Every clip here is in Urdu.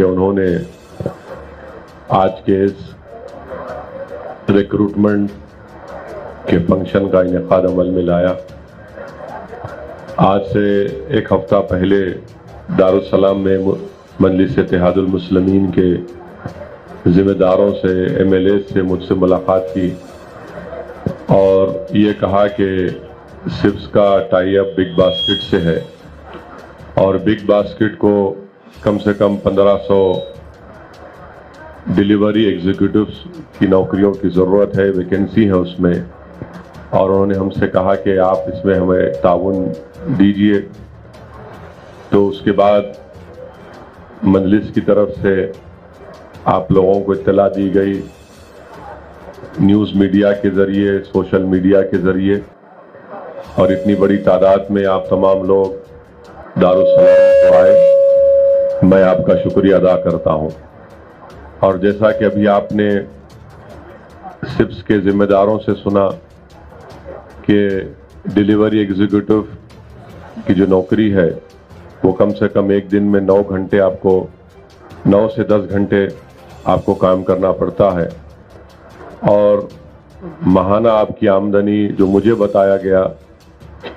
انہوں نے آج کے اس ریکروٹمنٹ کے فنکشن کا انعقاد عمل میں لایا۔ آج سے ایک ہفتہ پہلے دارالسلام میں مجلس اتحاد المسلمین کے ذمہ داروں سے MLA سے مجھ سے ملاقات کی اور یہ کہا کہ سپس کا ٹائی اپ بگ باسکٹ سے ہے اور بگ باسکٹ کو کم سے کم 1500 ڈیلیوری ایگزیکٹوز کی نوکریوں کی ضرورت ہے، ویکنسی ہے اس میں، اور انہوں نے ہم سے کہا کہ آپ اس میں ہمیں تعاون دیجئے۔ تو اس کے بعد مجلس کی طرف سے آپ لوگوں کو اطلاع دی گئی، نیوز میڈیا کے ذریعے، سوشل میڈیا کے ذریعے، اور اتنی بڑی تعداد میں آپ تمام لوگ دارالسلام کو آئے، میں آپ کا شکریہ ادا کرتا ہوں۔ اور جیسا کہ ابھی آپ نے سپس کے ذمہ داروں سے سنا کہ ڈیلیوری ایگزیکٹو کی جو نوکری ہے وہ کم سے کم ایک دن میں 9 گھنٹے آپ کو 9 سے 10 گھنٹے آپ کو کام کرنا پڑتا ہے، اور ماہانہ آپ کی آمدنی جو مجھے بتایا گیا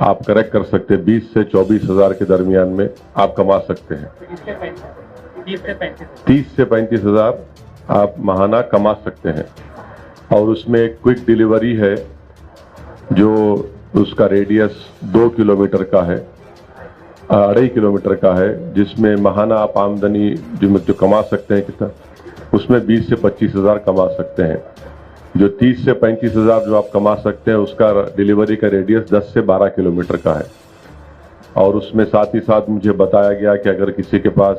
آپ کریکٹ کر سکتے 20 سے 24 ہزار کے درمیان میں آپ کما سکتے ہیں۔ 30 سے 35 ہزار آپ ماہانہ کما سکتے ہیں، اور اس میں ایک کوئک ڈیلیوری ہے جو اس کا ریڈیس 2 کلومیٹر کا ہے، 2.5 کلومیٹر کا ہے، جس میں ماہانہ آپ آمدنی جو کما سکتے ہیں کتنا، اس میں 20 سے 25 ہزار کما سکتے ہیں۔ جو 30 سے 35 ہزار جو آپ کما سکتے ہیں اس کا ڈیلیوری کا ریڈیس 10 سے 12 کلومیٹر کا ہے، اور اس میں ساتھ ہی ساتھ مجھے بتایا گیا کہ اگر کسی کے پاس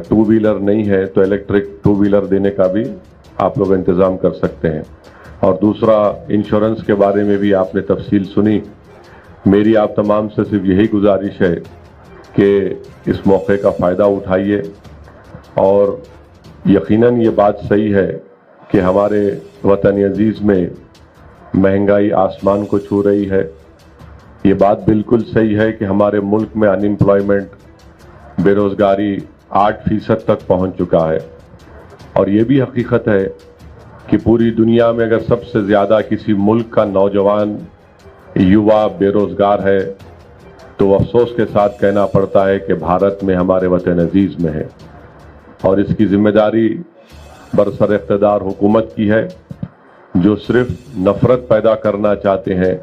2 ویلر نہیں ہے تو الیکٹرک 2 ویلر دینے کا بھی آپ لوگ انتظام کر سکتے ہیں۔ اور دوسرا انشورنس کے بارے میں بھی آپ نے تفصیل سنی۔ میری آپ تمام سے صرف یہی گزارش ہے کہ اس موقع کا فائدہ اٹھائیے، اور یقیناً یہ بات صحیح ہے کہ ہمارے وطن عزیز میں مہنگائی آسمان کو چھو رہی ہے۔ یہ بات بالکل صحیح ہے کہ ہمارے ملک میں ان ایمپلائمنٹ، بے روزگاری 8% تک پہنچ چکا ہے، اور یہ بھی حقیقت ہے کہ پوری دنیا میں اگر سب سے زیادہ کسی ملک کا نوجوان یووا بے روزگار ہے تو افسوس کے ساتھ کہنا پڑتا ہے کہ بھارت میں ہمارے وطن عزیز میں ہے، اور اس کی ذمہ داری برسر اقتدار حکومت کی ہے جو صرف نفرت پیدا کرنا چاہتے ہیں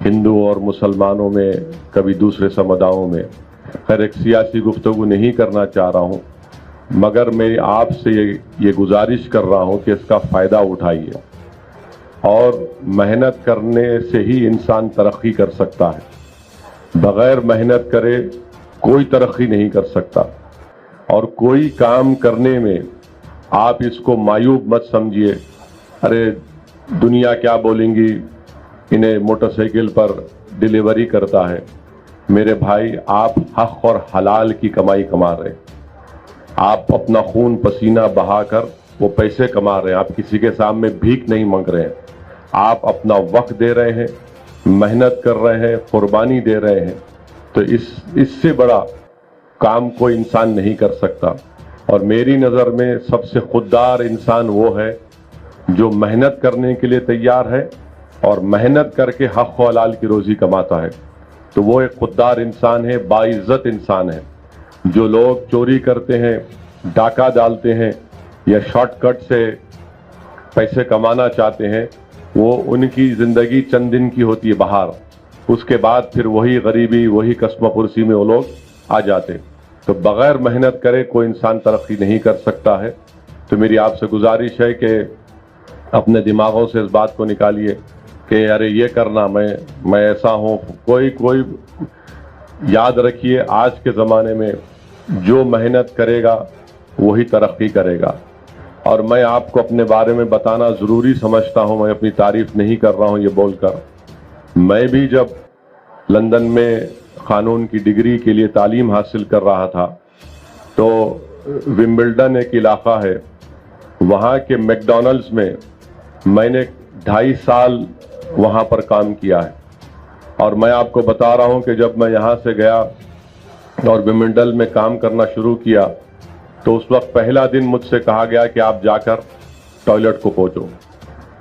ہندو اور مسلمانوں میں، کبھی دوسرے سمداؤں میں۔ خیر، ایک سیاسی گفتگو نہیں کرنا چاہ رہا ہوں، مگر میں آپ سے یہ گزارش کر رہا ہوں کہ اس کا فائدہ اٹھائیے، اور محنت کرنے سے ہی انسان ترقی کر سکتا ہے۔ بغیر محنت کرے کوئی ترقی نہیں کر سکتا، اور کوئی کام کرنے میں آپ اس کو معیوب مت سمجھیے، ارے دنیا کیا بولیں گی، انہیں موٹر سائیکل پر ڈیلیوری کرتا ہے۔ میرے بھائی، آپ حق اور حلال کی کمائی کما رہے ہیں، آپ اپنا خون پسینہ بہا کر وہ پیسے کما رہے ہیں، آپ کسی کے سامنے بھیک نہیں مانگ رہے ہیں، آپ اپنا وقت دے رہے ہیں، محنت کر رہے ہیں، قربانی دے رہے ہیں، تو اس سے بڑا کام کوئی انسان نہیں کر سکتا۔ اور میری نظر میں سب سے خوددار انسان وہ ہے جو محنت کرنے کے لیے تیار ہے اور محنت کر کے حق و حلال کی روزی کماتا ہے، تو وہ ایک خوددار انسان ہے، باعزت انسان ہے۔ جو لوگ چوری کرتے ہیں، ڈاکہ ڈالتے ہیں یا شارٹ کٹ سے پیسے کمانا چاہتے ہیں، وہ ان کی زندگی چند دن کی ہوتی ہے بہار، اس کے بعد پھر وہی غریبی، وہی کسمہ پرسی میں وہ لوگ آ جاتے۔ تو بغیر محنت کرے کوئی انسان ترقی نہیں کر سکتا ہے۔ تو میری آپ سے گزارش ہے کہ اپنے دماغوں سے اس بات کو نکالیے کہ ارے یہ کرنا، میں ایسا ہوں۔ کوئی یاد رکھیے، آج کے زمانے میں جو محنت کرے گا وہی ترقی کرے گا۔ اور میں آپ کو اپنے بارے میں بتانا ضروری سمجھتا ہوں، میں اپنی تعریف نہیں کر رہا ہوں یہ بول کر۔ میں بھی جب لندن میں قانون کی ڈگری کے لیے تعلیم حاصل کر رہا تھا تو ومبلڈن ایک علاقہ ہے، وہاں کے میک ڈونلڈز میں نے 2.5 سال وہاں پر کام کیا ہے۔ اور میں آپ کو بتا رہا ہوں کہ جب میں یہاں سے گیا اور ومبلڈن میں کام کرنا شروع کیا تو اس وقت پہلا دن مجھ سے کہا گیا کہ آپ جا کر ٹوائلٹ کو پہنچو.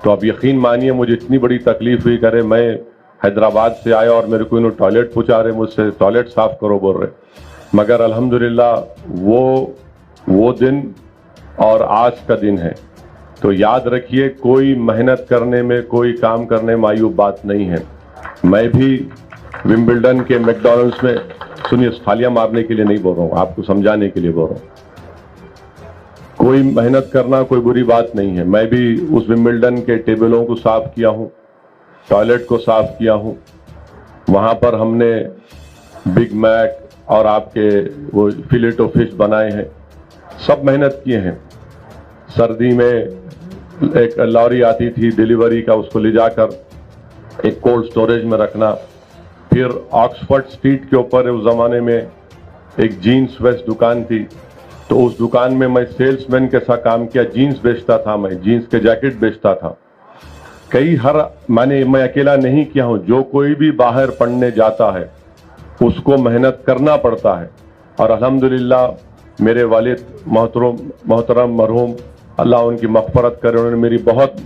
تو اب یقین مانیے مجھے اتنی بڑی تکلیف ہوئی، کرے میں حیدرآباد سے آیا اور میرے کو انہوں ٹوائلٹ پہنچا رہے، مجھ سے ٹوائلٹ صاف کرو بول رہے. مگر الحمدللہ وہ دن اور آج کا دن ہے. تو یاد رکھیے کوئی محنت کرنے میں، کوئی کام کرنے میں معیوب بات نہیں ہے. میں بھی ومبلڈن کے میکڈونلڈس میں، سنیے تھالیاں مارنے کے لیے نہیں بول رہا ہوں، آپ کو سمجھانے کے لیے بول رہا ہوں. کوئی محنت کرنا کوئی بری بات نہیں ہے. میں بھی اس ومبلڈن کے ٹیبلوں کو صاف کیا ہوں، ٹوائلٹ کو صاف کیا ہوں. وہاں پر ہم نے بگ میک اور آپ کے وہ فلیٹو فش بنائے ہیں، سب محنت کیے ہیں. سردی میں ایک لاری آتی تھی ڈیلیوری کا، اس کو لے جا کر ایک کولڈ سٹوریج میں رکھنا. پھر آکسفورڈ اسٹریٹ کے اوپر اس زمانے میں ایک جینس ویسٹ دکان تھی، تو اس دکان میں میں سیلس مین کے ساتھ کام کیا. جینس بیچتا تھا، میں جینس کے جیکٹ بیچتا تھا. میں اکیلا نہیں کیا ہوں، جو کوئی بھی باہر پڑھنے جاتا ہے اس کو محنت کرنا پڑتا ہے. اور الحمدللہ میرے والد محترم مرحوم، اللہ ان کی مغفرت کرے، انہوں نے میری بہت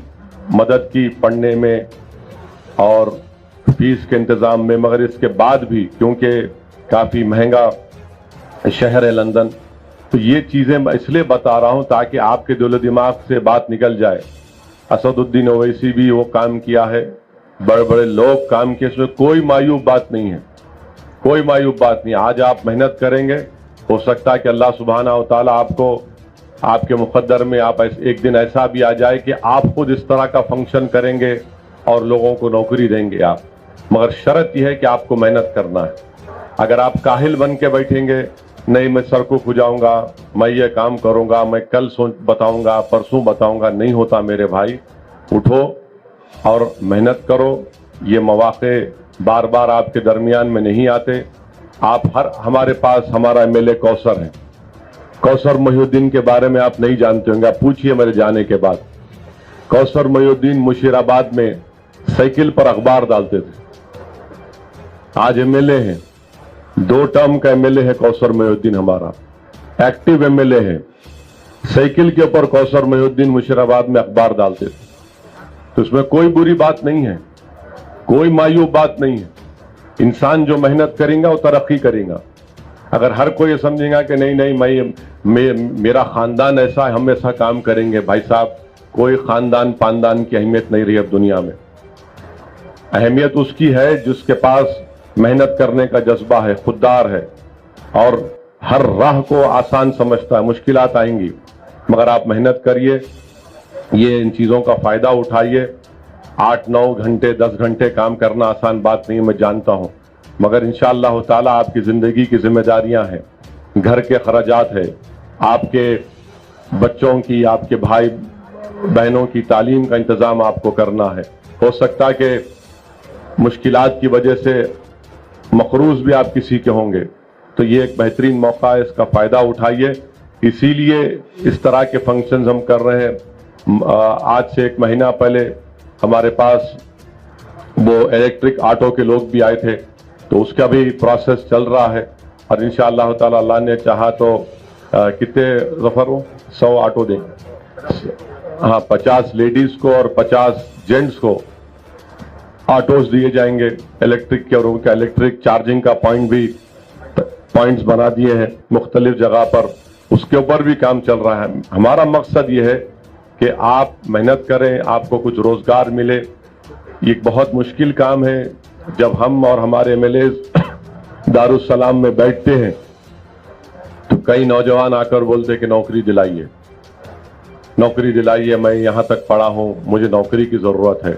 مدد کی پڑھنے میں اور فیس کے انتظام میں. مگر اس کے بعد بھی کیونکہ کافی مہنگا شہر ہے لندن، تو یہ چیزیں میں اس لیے بتا رہا ہوں تاکہ آپ کے دل و دماغ سے بات نکل جائے. اسد الدین اویسی بھی وہ کام کیا ہے، بڑے بڑے لوگ کام کیے، اس میں کوئی معیوب بات نہیں ہے، کوئی معیوب بات نہیں. آج آپ محنت کریں گے، ہو سکتا ہے کہ اللہ سبحانہ و تعالیٰ آپ کو، آپ کے مقدر میں آپ ایک دن ایسا بھی آ جائے کہ آپ خود اس طرح کا فنکشن کریں گے اور لوگوں کو نوکری دیں گے آپ. مگر شرط یہ ہے کہ آپ کو محنت کرنا ہے. اگر آپ کاہل بن کے بیٹھیں گے، نہیں میں سڑکوں کو جاؤں گا، میں یہ کام کروں گا، میں کل بتاؤں گا، پرسوں بتاؤں گا، نہیں ہوتا میرے بھائی. اٹھو اور محنت کرو. یہ مواقع بار بار آپ کے درمیان میں نہیں آتے. ہمارے پاس ہمارا ایم ایل اے کوثر ہے. کوثر محی الدین کے بارے میں آپ نہیں جانتے ہوں گے، آپ پوچھئے میرے جانے کے بعد. کوثر محی الدین مشیر آباد میں سائیکل پر اخبار ڈالتے تھے. آج ایم ایل اے ہیں، 2 ٹرم کا ایم ایل اے ہے کوثر محی الدین، ہمارا ایکٹیو ایم ایل اے ہے. سائیکل کے اوپر کوثر محی الدین مشیر آباد میں اخبار ڈالتے تھے. تو اس میں کوئی بری بات نہیں ہے، کوئی معیوب بات نہیں ہے. انسان جو محنت کرے گا وہ ترقی کرے گا. اگر ہر کوئی یہ سمجھے گا کہ نہیں میرا خاندان ایسا ہے، ہم ایسا کام کریں گے، بھائی صاحب کوئی خاندان پاندان کی اہمیت نہیں رہی اب دنیا میں. اہمیت اس کی ہے جس کے پاس محنت کرنے کا جذبہ ہے، خوددار ہے اور ہر راہ کو آسان سمجھتا ہے. مشکلات آئیں گی مگر آپ محنت کریے، یہ ان چیزوں کا فائدہ اٹھائیے. 8-9 گھنٹے 10 گھنٹے کام کرنا آسان بات نہیں، میں جانتا ہوں، مگر انشاءاللہ تعالی آپ کی زندگی کی ذمہ داریاں ہیں، گھر کے خراجات ہے، آپ کے بچوں کی، آپ کے بھائی بہنوں کی تعلیم کا انتظام آپ کو کرنا ہے. ہو سکتا ہے کہ مشکلات کی وجہ سے مقروض بھی آپ کسی کے ہوں گے، تو یہ ایک بہترین موقع ہے، اس کا فائدہ اٹھائیے. اسی لیے اس طرح کے فنکشنز ہم کر رہے ہیں. آج سے 1 مہینہ پہلے ہمارے پاس وہ الیکٹرک آٹو کے لوگ بھی آئے تھے، تو اس کا بھی پروسیس چل رہا ہے. اور انشاءاللہ تعالی اللہ نے چاہا تو کتنے ظفر ہو 100 آٹو دیں، ہاں 50 لیڈیز کو اور 50 جینٹس کو آٹوز دیے جائیں گے الیکٹرک کے. اور ان کا الیکٹرک چارجنگ کا پوائنٹس بنا دیے ہیں مختلف جگہ پر، اس کے اوپر بھی کام چل رہا ہے. ہمارا مقصد یہ ہے کہ آپ محنت کریں، آپ کو کچھ روزگار ملے. یہ ایک بہت مشکل کام ہے. جب ہم اور ہمارے ایم ایل ایز دارالسلام میں بیٹھتے ہیں تو کئی نوجوان آ کر بولتے کہ نوکری دلائیے، نوکری دلائیے، میں یہاں تک پڑھا ہوں، مجھے نوکری کی ضرورت ہے.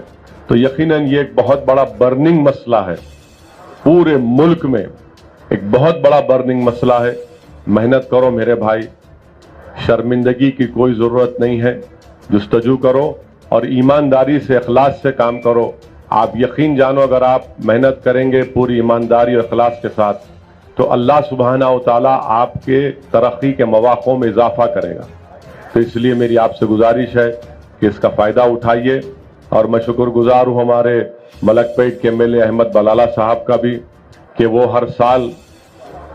تو یقیناً یہ ایک بہت بڑا برننگ مسئلہ ہے، پورے ملک میں ایک بہت بڑا برننگ مسئلہ ہے. محنت کرو میرے بھائی، شرمندگی کی کوئی ضرورت نہیں ہے. جستجو کرو اور ایمانداری سے، اخلاص سے کام کرو. آپ یقین جانو اگر آپ محنت کریں گے پوری ایمانداری اور اخلاص کے ساتھ تو اللہ سبحانہ و تعالیٰ آپ کے ترقی کے مواقع میں اضافہ کرے گا. تو اس لیے میری آپ سے گزارش ہے کہ اس کا فائدہ اٹھائیے. اور میں شکر گزار ہوں ہمارے ملک پیٹ کے ایم ایل اے احمد بلالہ صاحب کا بھی کہ وہ ہر سال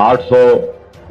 800